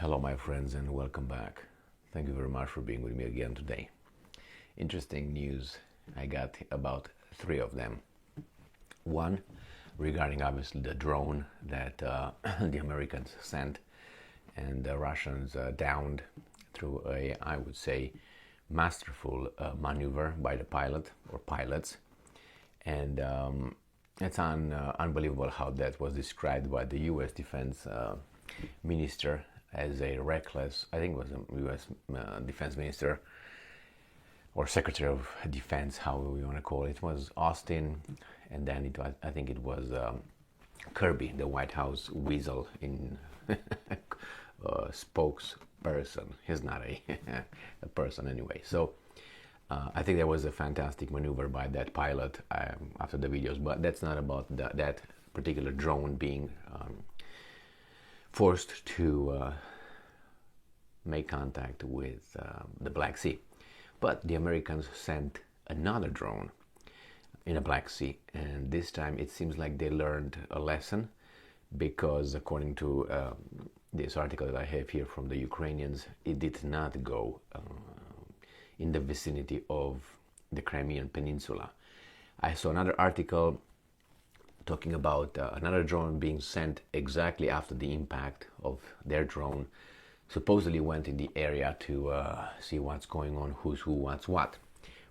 Hello, my friends, and welcome back. Thank you very much for being with me again today. Interesting news. I got about three of them. One, regarding obviously the drone that the Americans sent and the Russians downed through a, I would say, masterful maneuver by the pilot or pilots. And it's unbelievable how that was described by the U.S. Defense Minister as a reckless, I think it was a U.S. Defense Minister or Secretary of Defense, how we want to call it. It was Austin, and then I think it was Kirby, the White House weasel in spokesperson. He's not a person anyway. So I think that was a fantastic maneuver by that pilot after the videos, but that's not about that particular drone being forced to make contact with the Black Sea. But the Americans sent another drone in the Black Sea, and this time it seems like they learned a lesson, because according to this article that I have here from the Ukrainians, it did not go in the vicinity of the Crimean Peninsula. I saw another article talking about another drone being sent exactly after the impact of their drone supposedly went in the area to see what's going on, who's who, what's what.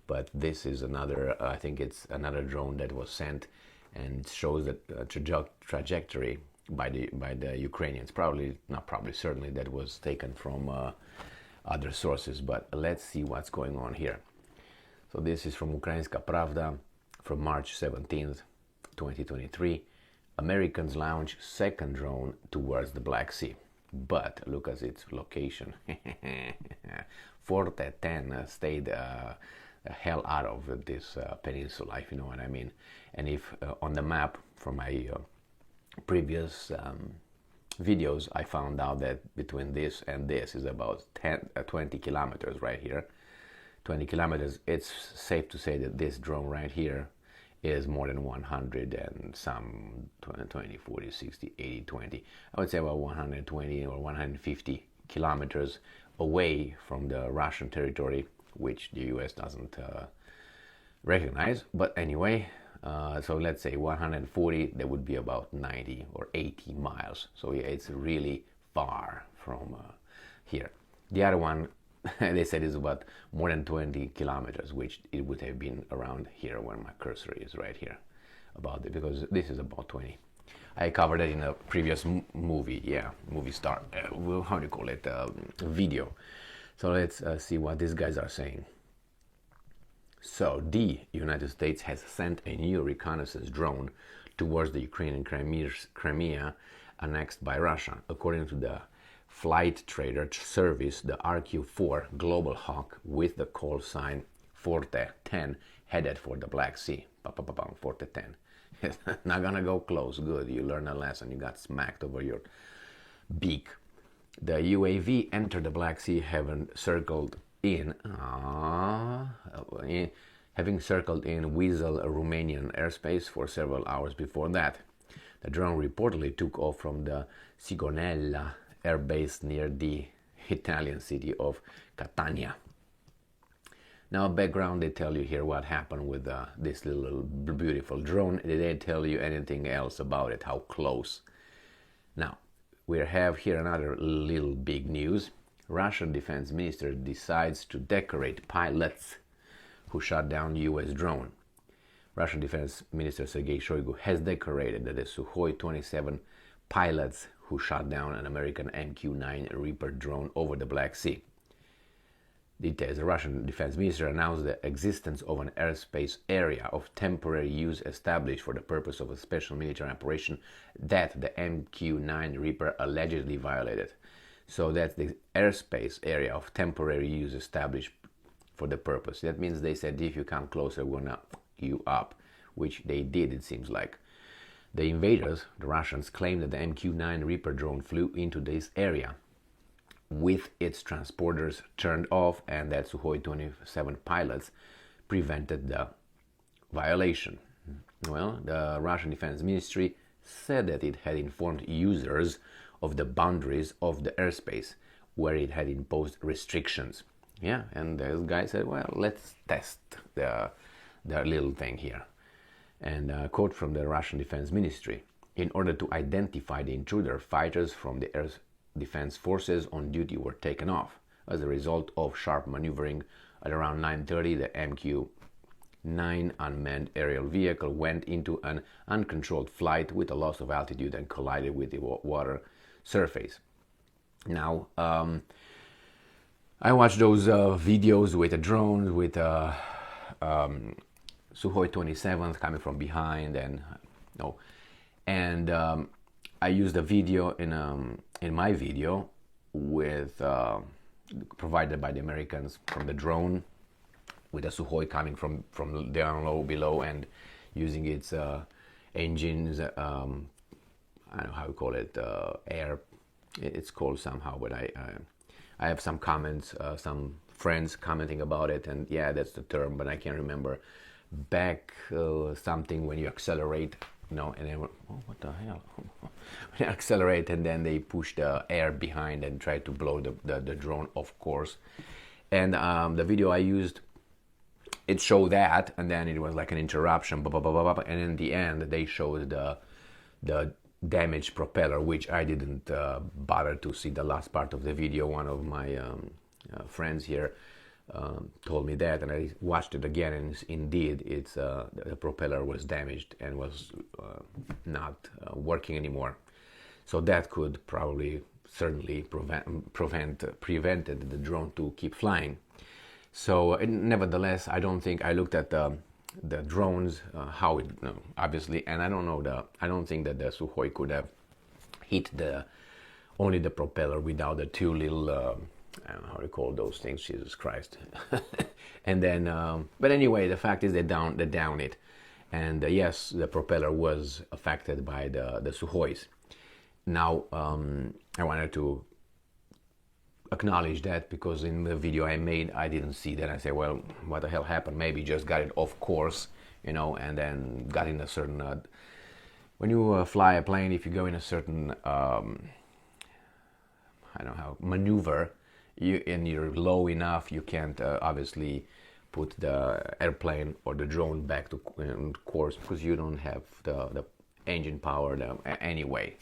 But this is another, I think it's another drone that was sent, and shows that trajectory by the Ukrainians. Certainly that was taken from other sources, but let's see what's going on here. So this is from Ukrainska Pravda from March 17th, 2023. Americans launch second drone towards the Black Sea, but look at its location. Forte 10 stayed the hell out of this peninsula, if you know what I mean. And if on the map from my previous videos, I found out that between this and this is about 20 kilometers right here. 20 kilometers. It's safe to say that this drone right here is more than 100 and some 20, 40, 60, 80, 20. I would say about 120 or 150 kilometers away from the Russian territory, which the US doesn't recognize. But anyway, so let's say 140, that would be about 90 or 80 miles. So yeah, it's really far from here. The other one, they said is about more than 20 kilometers, which it would have been around here where my cursor is right here, about it, because this is about 20. I covered it in a previous movie, how do you call it, video. So let's see what these guys are saying. So the United States has sent a new reconnaissance drone towards the Ukrainian Crimea annexed by Russia, according to the flight trader service. The RQ-4 Global Hawk with the call sign Forte 10 headed for the Black Sea. Forte 10. Not gonna go close. Good, you learned a lesson. You got smacked over your beak. The UAV entered the Black Sea having circled in Weasel, Romanian airspace for several hours before that. The drone reportedly took off from the Sigonella air base near the Italian city of Catania. Now, background, they tell you here what happened with this little beautiful drone. Did they tell you anything else about it? How close? Now, we have here another little big news. Russian defense minister decides to decorate pilots who shot down U.S. drone. Russian defense minister Sergei Shoigu has decorated the Su-27 pilots who shot down an American MQ-9 Reaper drone over the Black Sea. Details. The Russian defense minister announced the existence of an airspace area of temporary use established for the purpose of a special military operation that the MQ-9 Reaper allegedly violated. So that's the airspace area of temporary use established for the purpose. That means they said if you come closer, we're gonna you up, which they did, it seems like. The invaders, the Russians, claimed that the MQ-9 Reaper drone flew into this area with its transponders turned off, and that Su-27 pilots prevented the violation. Well, the Russian Defense Ministry said that it had informed users of the boundaries of the airspace where it had imposed restrictions. Yeah, and the guy said, well, let's test the little thing here. And a quote from the Russian Defense Ministry: in order to identify the intruder, fighters from the air defense forces on duty were taken off. As a result of sharp maneuvering at around 9:30, the MQ-9 unmanned aerial vehicle went into an uncontrolled flight with a loss of altitude and collided with the water surface. Now, I watched those videos with the drones, with Su-27 coming from behind, and I used a video in my video with provided by the Americans from the drone, with a Sukhoi coming from down low below and using its engines. I don't know how you call it, air. It's called somehow, but I have some comments, some friends commenting about it, and yeah, that's the term, but I can't remember. Back something when you accelerate, and then oh, what the hell? When you accelerate and then they push the air behind and try to blow the drone, of course. And the video I used, it showed that, and then it was like an interruption, and in the end they showed the damaged propeller, which I didn't bother to see the last part of the video. One of my friends here told me that, and I watched it again, and indeed it's the propeller was damaged and was not working anymore. So that could probably certainly prevented the drone to keep flying. So nevertheless, I don't think I looked at the drones, how it, obviously, and I don't think that the Sukhoi could have hit only the propeller without the two little I don't know how to call those things, Jesus Christ. And then but anyway, the fact is they down it, and yes, the propeller was affected by the Sukhois. Now I wanted to acknowledge that, because in the video I made I didn't see that. I say, well, what the hell happened? Maybe just got it off course, and then got in a certain when you fly a plane, if you go in a certain I don't know how maneuver, and you're low enough, you can't obviously put the airplane or the drone back to course, because you don't have the engine power anyway.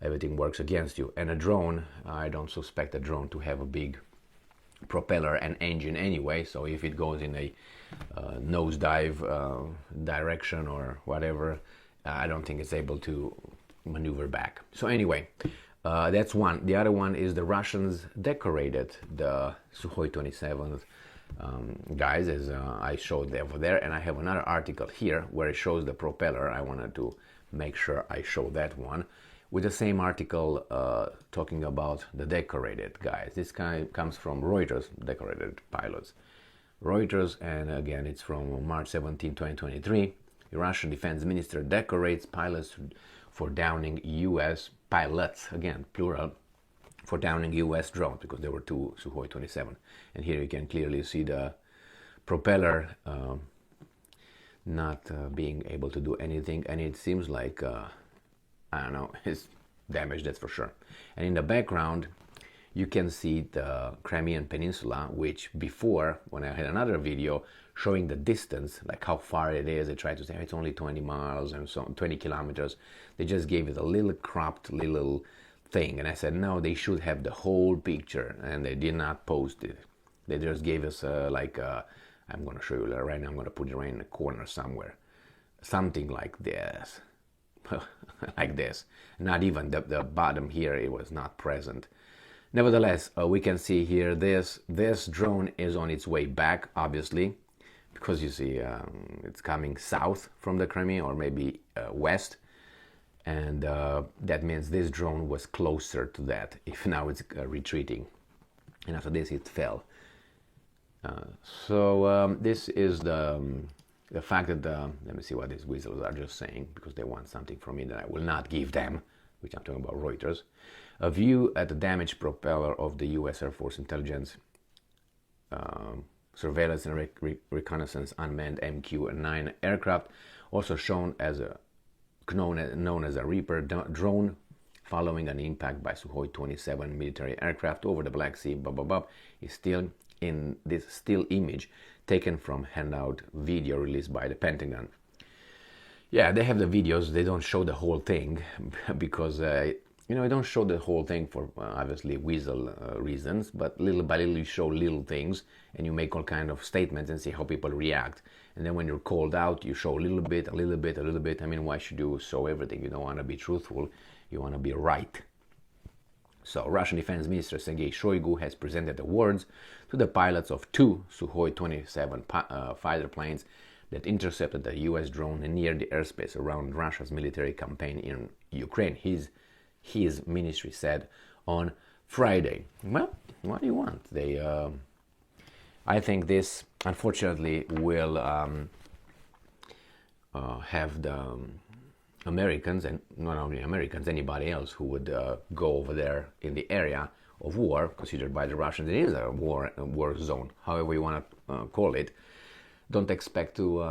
Everything works against you. And a drone, I don't suspect a drone to have a big propeller and engine anyway, so if it goes in a nosedive direction or whatever, I don't think it's able to maneuver back. So anyway, that's one. The other one is the Russians decorated the Su-27 guys, as I showed over there, and I have another article here where it shows the propeller. I wanted to make sure I show that one with the same article talking about the decorated guys. This guy comes from Reuters, decorated pilots. Reuters, and again it's from March 17, 2023. The Russian defense minister decorates pilots for downing U.S. pilots, again plural, for downing U.S. drones, because there were two Su-27. And here you can clearly see the propeller not being able to do anything, and it seems like I don't know, it's damaged, that's for sure. And in the background you can see the Crimean Peninsula, which before, when I had another video showing the distance, like how far it is, they tried to say it's only 20 miles and so 20 kilometers. They just gave it a little cropped little thing, and I said no, they should have the whole picture, and they did not post it. They just gave us I'm going to show you right now. I'm going to put it right in the corner somewhere, something like this. Like this. Not even the bottom here, it was not present. Nevertheless, we can see here this drone is on its way back, obviously, because you see it's coming south from the Crimea, or maybe west, and that means this drone was closer to that. If now it's retreating, and after this it fell. So this is the fact that let me see what these weasels are just saying, because they want something from me that I will not give them, which I'm talking about Reuters. A view at the damaged propeller of the U.S. Air Force Intelligence Surveillance and Reconnaissance Unmanned MQ-9 aircraft, also known as a Reaper drone, following an impact by Su-27 military aircraft over the Black Sea, blah, blah, blah, is still in this still image taken from handout video released by the Pentagon. Yeah, they have the videos. They don't show the whole thing because, they don't show the whole thing for obviously weasel reasons, but little by little you show little things and you make all kind of statements and see how people react. And then when you're called out, you show a little bit, a little bit, a little bit. I mean, why should you show everything? You don't want to be truthful. You want to be right. So Russian Defense Minister Sergei Shoigu has presented awards to the pilots of two Su-27 fighter planes that intercepted a U.S. drone near the airspace around Russia's military campaign in Ukraine. His ministry said on Friday. Well, what do you want? I think this, unfortunately, will have the Americans, and not only Americans, anybody else who would go over there in the area of war, considered by the Russians, it is a war zone, however you want to call it. Don't expect to,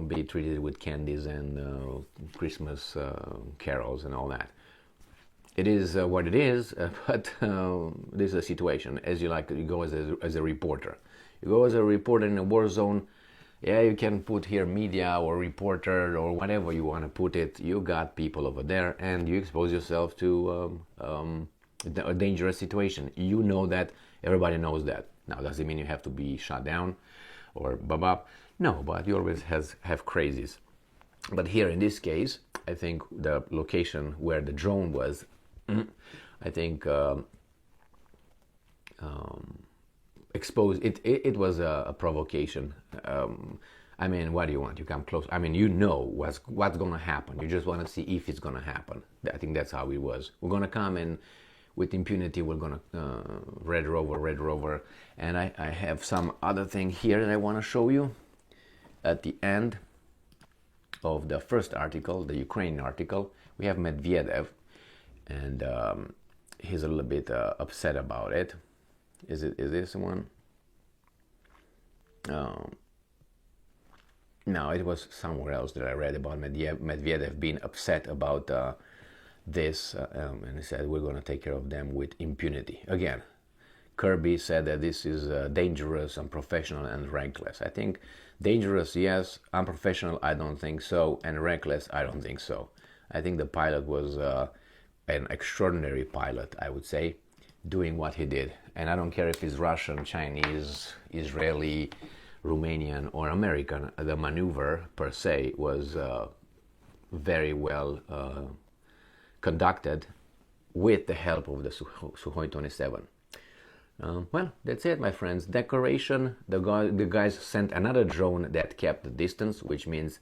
be treated with candies and Christmas carols and all that. It is what it is, but this is a situation. As you go as a reporter. You go as a reporter in a war zone. Yeah, you can put here media or reporter or whatever you want to put it. You got people over there, and you expose yourself to a dangerous situation. You know that. Everybody knows that. Now, does it mean you have to be shot down or blah? No, but you always have crazies. But here in this case, I think the location where the drone was, I think exposed. It was a provocation. I mean, what do you want? You come close. I mean, you know what's going to happen. You just want to see if it's going to happen. I think that's how it was. We're going to come in with impunity. We're going to Red Rover. And I have some other thing here that I want to show you at the end of the first article, the Ukraine article. We have Medvedev, and he's a little bit upset about it. Is this one? No, it was somewhere else that I read about Medvedev being upset about this, and he said we're going to take care of them with impunity. Again, Kirby said that this is dangerous, unprofessional, and reckless. I think dangerous, yes. Unprofessional, I don't think so. And reckless, I don't think so. I think the pilot was an extraordinary pilot, I would say, doing what he did. And I don't care if he's Russian, Chinese, Israeli, Romanian, or American. The maneuver per se was very well conducted with the help of the Su-27. Well, that's it, my friends. Decoration. The guys sent another drone that kept the distance, which means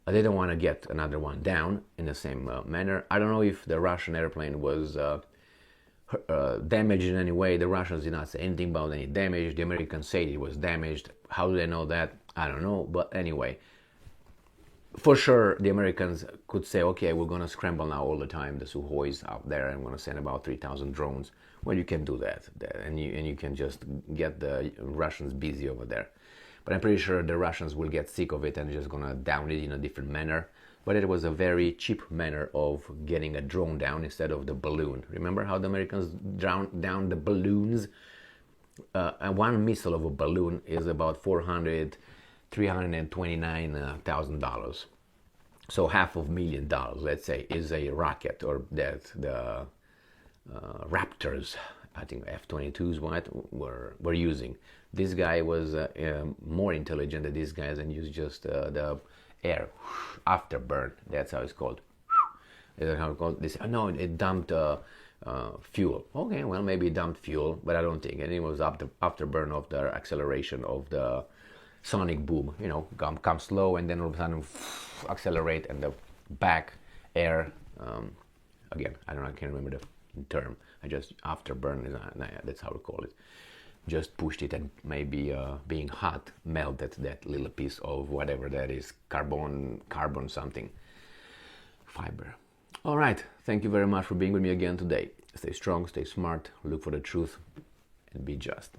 they don't want to get another one down in the same manner. I don't know if the Russian airplane was damaged in any way. The Russians did not say anything about any damage. The Americans say it was damaged. How do they know that? I don't know. But anyway, for sure, the Americans could say, okay, we're going to scramble now all the time. The Suhois out there, I'm going to send about 3,000 drones. Well, you can do that. And you can just get the Russians busy over there. But I'm pretty sure the Russians will get sick of it and just going to down it in a different manner. But it was a very cheap manner of getting a drone down instead of the balloon. Remember how the Americans drowned down the balloons? And one missile of a balloon is about $329,000. So $500,000, let's say, is a rocket, or that the Raptors, I think F-22s, were using. This guy was more intelligent than these guys and used just the air afterburn. That's how it's called. Is that how it's called? This? No, it dumped fuel. Okay, well, maybe it dumped fuel, but I don't think. And it was afterburn of the acceleration of the sonic boom. Come slow and then all of a sudden accelerate, and the back air. Again, I can't remember the term. I just afterburn. That's how we call it. Just pushed it, and maybe being hot melted that little piece of whatever that is, carbon something, fiber. All right, thank you very much for being with me again today. Stay strong, stay smart, look for the truth, and be just.